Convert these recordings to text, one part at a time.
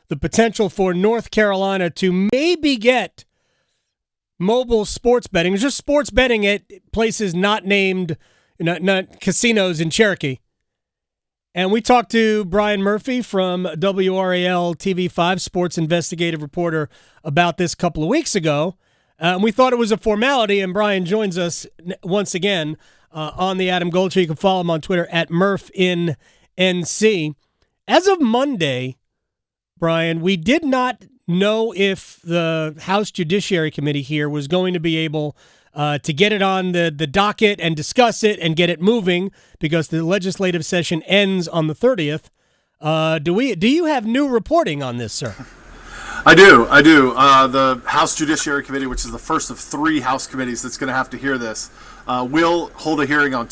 the potential for North Carolina to maybe get mobile sports betting, just sports betting at places not named, not casinos in Cherokee. And we talked to Brian Murphy from WRAL TV5, Sports Investigative Reporter, about this a couple of weeks ago. We thought it was a formality, and Brian joins us once again on the Adam Gold Show. You can follow him on Twitter at MurphInNC. As of Monday, Brian, we did not know if the House Judiciary Committee here was going to be able to get it on the docket and discuss it and get it moving because the legislative session ends on the 30th. Do you have new reporting on this, sir? I do. The House Judiciary Committee, which is the first of 3 House committees that's going to have to hear this, will hold a hearing on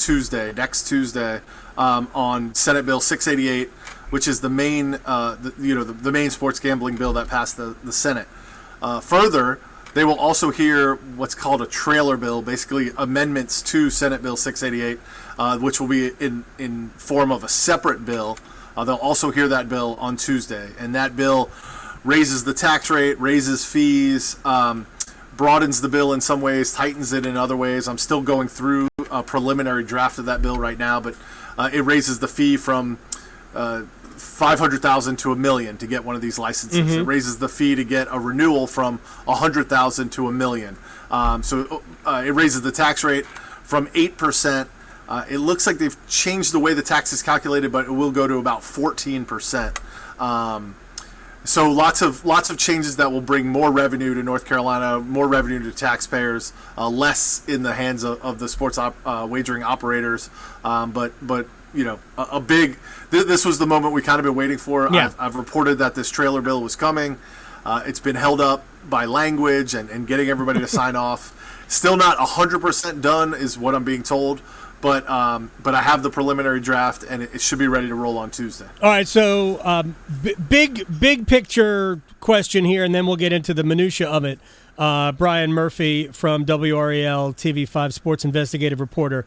next Tuesday, on Senate Bill 688, which is the main, the main sports gambling bill that passed the Senate. Further, they will also hear what's called a trailer bill, basically amendments to Senate Bill 688, which will be in form of a separate bill. They'll also hear that bill on Tuesday, and that bill raises the tax rate, raises fees, broadens the bill in some ways, tightens it in other ways. I'm still going through a preliminary draft of that bill right now, but it raises the fee from $500,000 to $1 million to get one of these licenses. Mm-hmm. It raises the fee to get a renewal from $100,000 to $1 million. So it raises the tax rate from 8%. It looks like they've changed the way the tax is calculated, but it will go to about 14%. So lots of changes that will bring more revenue to North Carolina, more revenue to taxpayers, less in the hands of the sports wagering operators. But a big. This was the moment we kind of been waiting for. Yeah. I've reported that this trailer bill was coming. It's been held up by language and getting everybody to sign off. Still not 100% done is what I'm being told. But I have the preliminary draft, and it should be ready to roll on Tuesday. All right, so big picture question here, and then we'll get into the minutia of it. Brian Murphy from WRAL TV5 Sports Investigative Reporter.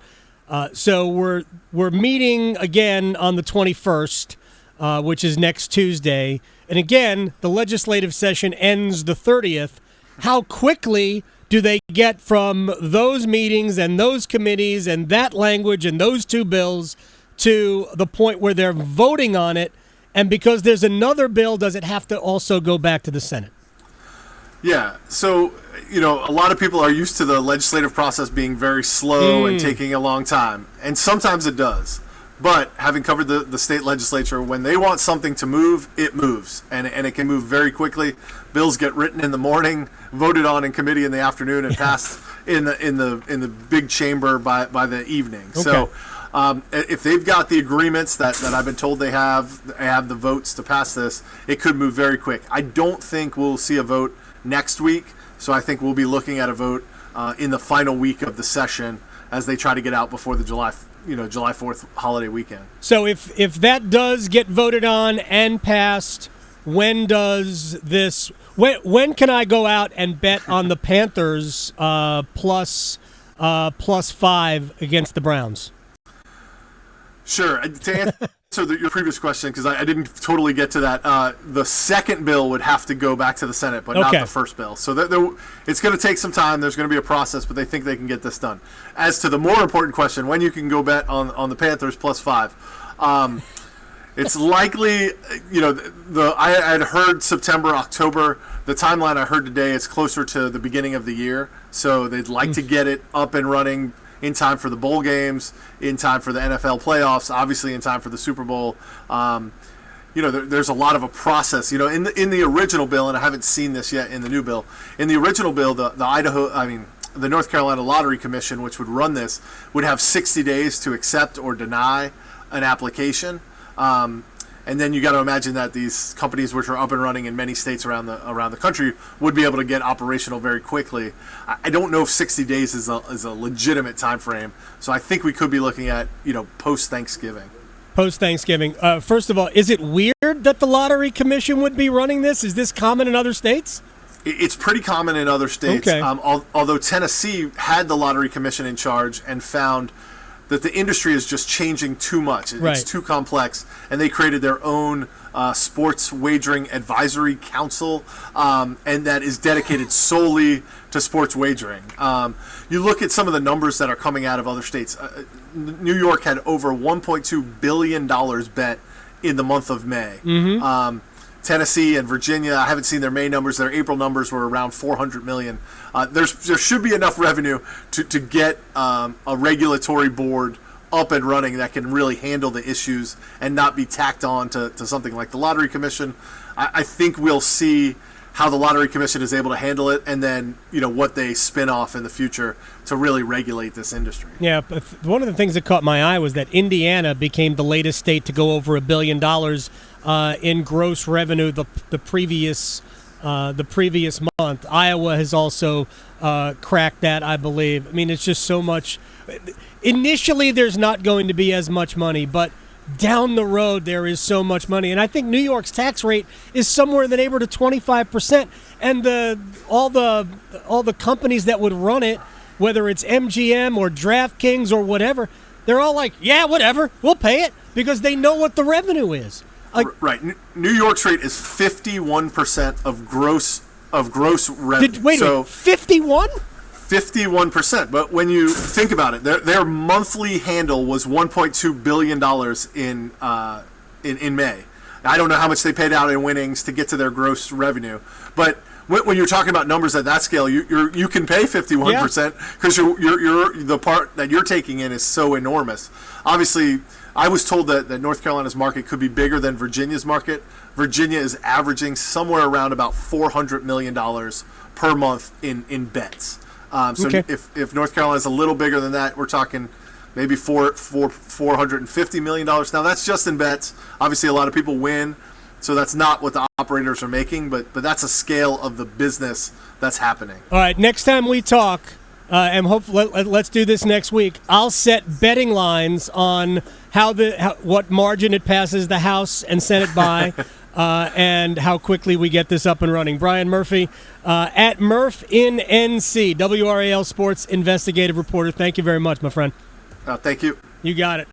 So we're meeting again on the 21st, which is next Tuesday. And again, the legislative session ends the 30th. How quickly do they get from those meetings and those committees and that language and those 2 bills to the point where they're voting on it? And because there's another bill, does it have to also go back to the Senate? Yeah. So, a lot of people are used to the legislative process being very slow and taking a long time. And sometimes it does. But having covered the state legislature, when they want something to move, it moves, and it can move very quickly. Bills get written in the morning, voted on in committee in the afternoon, and passed in the big chamber by the evening. Okay. So, if they've got the agreements that I've been told they have the votes to pass this, it could move very quick. I don't think we'll see a vote next week, so I think we'll be looking at a vote in the final week of the session as they try to get out before the July 4th holiday weekend. So if that does get voted on and passed, when can I go out and bet on the Panthers plus 5 against the Browns? Sure. To answer your previous question, because I didn't totally get to that, the second bill would have to go back to the Senate, but not the first bill. So it's going to take some time. There's going to be a process, but they think they can get this done. As to the more important question, when you can go bet on the Panthers plus 5, it's likely, I had heard September, October. The timeline I heard today is closer to the beginning of the year, so they'd like to get it up and running in time for the bowl games, in time for the NFL playoffs, obviously in time for the Super Bowl. There's a lot of a process. In the original bill, and I haven't seen this yet in the new bill. In the original bill, the North Carolina Lottery Commission, which would run this, would have 60 days to accept or deny an application. And then you got to imagine that these companies, which are up and running in many states around the country, would be able to get operational very quickly. I don't know if 60 days is a legitimate time frame, so I think we could be looking at post Thanksgiving. Post Thanksgiving. First of all, is it weird that the Lottery Commission would be running this? Is this common in other states? It's pretty common in other states. Okay. Although Tennessee had the Lottery Commission in charge and found that the industry is just changing too much. It's right. too complex, and they created their own sports wagering advisory council, and that is dedicated solely to sports wagering. You look at some of the numbers that are coming out of other states. New York had over $1.2 billion bet in the month of May. Mm-hmm. Tennessee and Virginia, I haven't seen their May numbers. Their April numbers were around $400 million. There should be enough revenue to get a regulatory board up and running that can really handle the issues and not be tacked on to something like the Lottery Commission. I think we'll see how the Lottery Commission is able to handle it, and then what they spin off in the future to really regulate this industry. Yeah, but one of the things that caught my eye was that Indiana became the latest state to go over $1 billion in gross revenue the previous month. Iowa has also cracked that, I believe. I mean, it's just so much. Initially, there's not going to be as much money, but down the road, there is so much money. And I think New York's tax rate is somewhere in the neighborhood of 25%. And all the companies that would run it, whether it's MGM or DraftKings or whatever, they're all like, yeah, whatever, we'll pay it, because they know what the revenue is. Right. New York's rate is 51% of gross revenue. Wait a minute, 51? 51%. But when you think about it, their monthly handle was $1.2 billion in May. I don't know how much they paid out in winnings to get to their gross revenue, but when you're talking about numbers at that scale, you can pay 51% because the part that you're taking in is so enormous. Obviously, I was told that North Carolina's market could be bigger than Virginia's market. Virginia is averaging somewhere around about $400 million per month in bets. Okay. If North Carolina's a little bigger than that, we're talking maybe $450 million. Now, that's just in bets. Obviously, a lot of people win, so that's not what the operators are making, but that's a scale of the business that's happening. All right, next time we talk, and hopefully let's do this next week, I'll set betting lines on what margin it passes the House and Senate by, and how quickly we get this up and running. Brian Murphy, at Murph in NC, WRAL Sports investigative reporter. Thank you very much, my friend. Thank you. You got it.